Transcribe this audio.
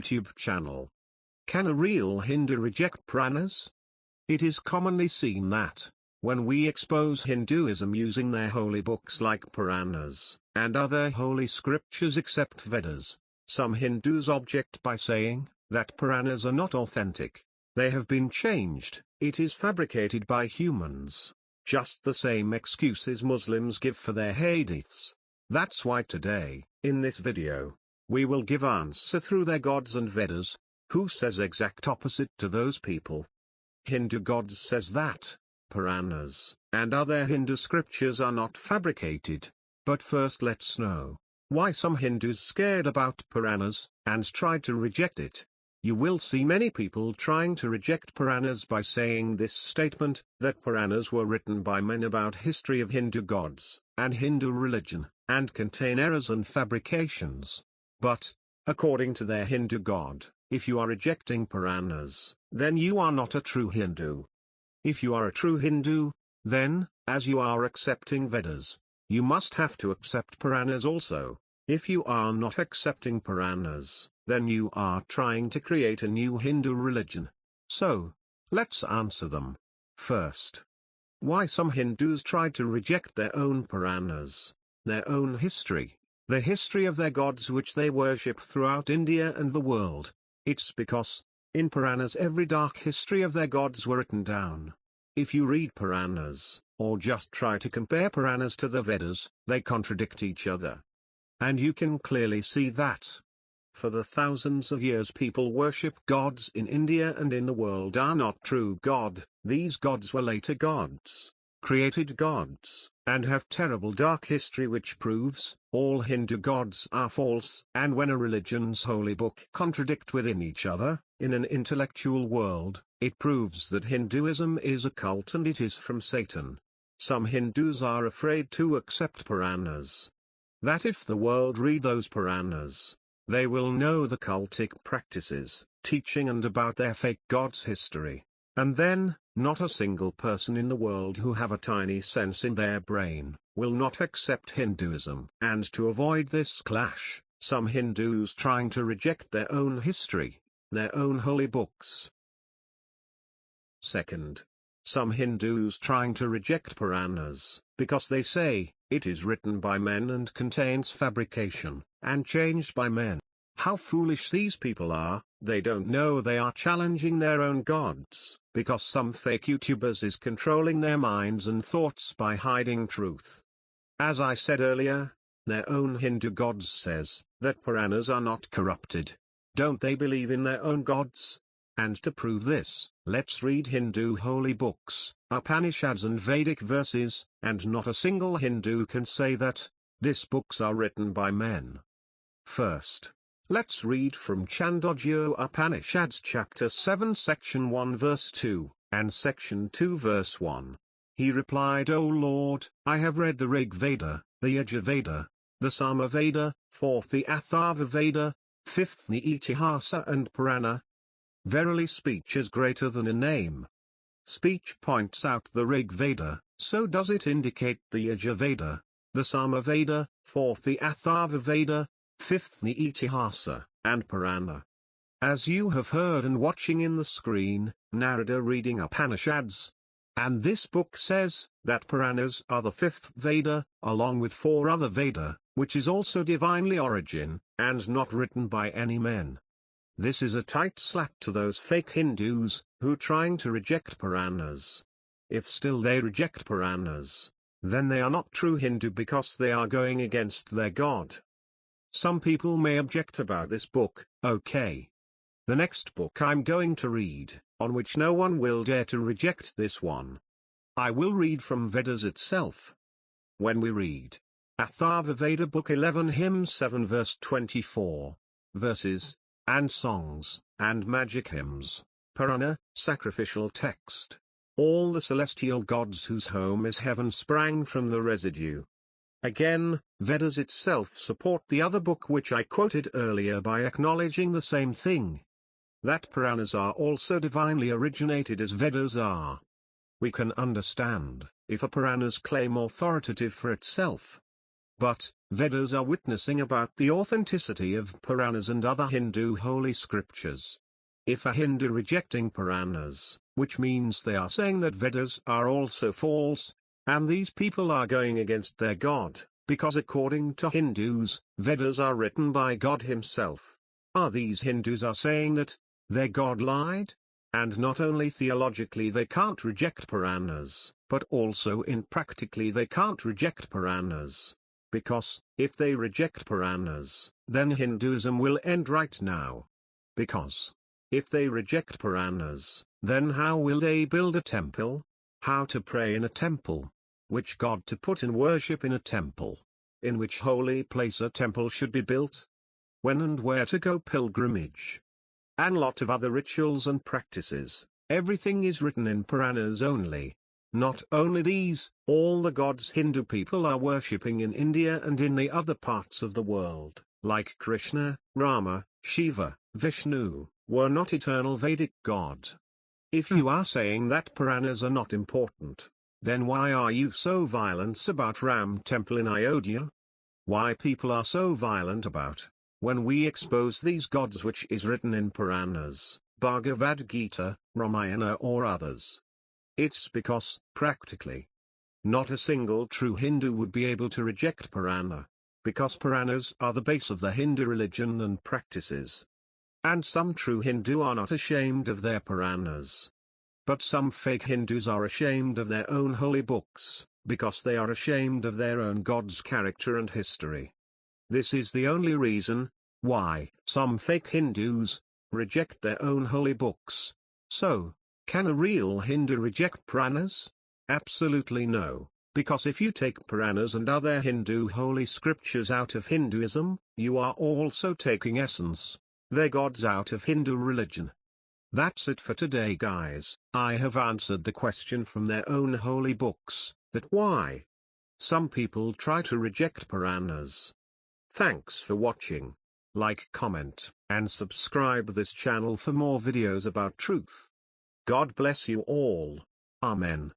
YouTube channel. Can a real Hindu reject Puranas? It is commonly seen that, when we expose Hinduism using their holy books like Puranas, and other holy scriptures except Vedas, some Hindus object by saying that Puranas are not authentic. They have been changed, it is fabricated by humans. Just the same excuses Muslims give for their hadiths. That's why today, in this video, we will give answer through their gods and Vedas, who says exact opposite to those people. Hindu gods says that Puranas and other Hindu scriptures are not fabricated. But first let's know why some Hindus scared about Puranas and tried to reject it. You will see many people trying to reject Puranas by saying this statement, that Puranas were written by men about history of Hindu gods and Hindu religion, and contain errors and fabrications. But, according to their Hindu god, if you are rejecting Puranas, then you are not a true Hindu. If you are a true Hindu, then, as you are accepting Vedas, you must have to accept Puranas also. If you are not accepting Puranas, then you are trying to create a new Hindu religion. So, let's answer them. First, why some Hindus tried to reject their own Puranas, their own history, the history of their gods which they worship throughout India and the world. It's because, in Puranas every dark history of their gods were written down. If you read Puranas, or just try to compare Puranas to the Vedas, they contradict each other. And you can clearly see that. For the thousands of years people worship gods in India and in the world are not true God. These gods were later gods, created gods, and have terrible dark history which proves all Hindu gods are false. And when a religion's holy book contradict within each other, in an intellectual world, it proves that Hinduism is a cult and it is from Satan. Some Hindus are afraid to accept Puranas. That if the world read those Puranas, they will know the cultic practices, teaching and about their fake gods' history. And then, not a single person in the world who have a tiny sense in their brain, will not accept Hinduism. And to avoid this clash, some Hindus trying to reject their own history, their own holy books. Second, some Hindus trying to reject Puranas, because they say, it is written by men and contains fabrication, and changed by men. How foolish these people are. They don't know they are challenging their own gods, because some fake YouTubers is controlling their minds and thoughts by hiding truth. As I said earlier, their own Hindu gods says, that Puranas are not corrupted. Don't they believe in their own gods? And to prove this, let's read Hindu holy books, Upanishads and Vedic verses, and not a single Hindu can say that these books are written by men. First, let's read from Chandogya Upanishads chapter 7 section 1 verse 2, and section 2 verse 1. He replied, O Lord, I have read the Rig Veda, the Yajur Veda, the Sama Veda, 4th the Atharva Veda, 5th the Itihasa and Purana. Verily speech is greater than a name. Speech points out the Rig Veda, so does it indicate the Yajur Veda, the Sama Veda, 4th the Atharva Veda, 5th the Itihasa, and Purana. As you have heard and watching in the screen, Narada reading Upanishads. And this book says, that Puranas are the 5th Veda, along with 4 other Veda, which is also divinely origin, and not written by any men. This is a tight slap to those fake Hindus, who trying to reject Puranas. If still they reject Puranas, then they are not true Hindu because they are going against their God. Some people may object about this book, okay. The next book I'm going to read, on which no one will dare to reject this one. I will read from Vedas itself. When we read Atharva Veda Book 11 Hymn 7 verse 24, verses, and songs, and magic hymns, Purana, sacrificial text. All the celestial gods whose home is heaven sprang from the residue. Again, Vedas itself support the other book which I quoted earlier by acknowledging the same thing. That Puranas are also divinely originated as Vedas are. We can understand, if a Puranas claim authoritative for itself. But, Vedas are witnessing about the authenticity of Puranas and other Hindu holy scriptures. If a Hindu rejecting Puranas, which means they are saying that Vedas are also false, and these people are going against their God, because according to Hindus, Vedas are written by God himself. Are these Hindus are saying that their God lied? And not only theologically they can't reject Puranas, but also in practically they can't reject Puranas. Because, if they reject Puranas, then Hinduism will end right now. Because, if they reject Puranas, then how will they build a temple? How to pray in a temple? Which God to put in worship in a temple? In which holy place a temple should be built? When and where to go pilgrimage? And lot of other rituals and practices, everything is written in Puranas only. Not only these, all the gods Hindu people are worshipping in India and in the other parts of the world, like Krishna, Rama, Shiva, Vishnu, were not eternal Vedic God. If you are saying that Puranas are not important, then why are you so violent about Ram temple in Ayodhya? Why people are so violent about, when we expose these gods which is written in Puranas, Bhagavad Gita, Ramayana or others? It's because, practically, not a single true Hindu would be able to reject Purana, because Puranas are the base of the Hindu religion and practices. And some true Hindu are not ashamed of their Puranas. But some fake Hindus are ashamed of their own holy books, because they are ashamed of their own God's character and history. This is the only reason why some fake Hindus reject their own holy books. So, can a real Hindu reject Puranas? Absolutely no, because if you take Puranas and other Hindu holy scriptures out of Hinduism, you are also taking essence, their gods out of Hindu religion. That's it for today guys. I have answered the question from their own holy books, that why some people try to reject Puranas. Thanks for watching. Like, comment, and subscribe this channel for more videos about truth. God bless you all. Amen.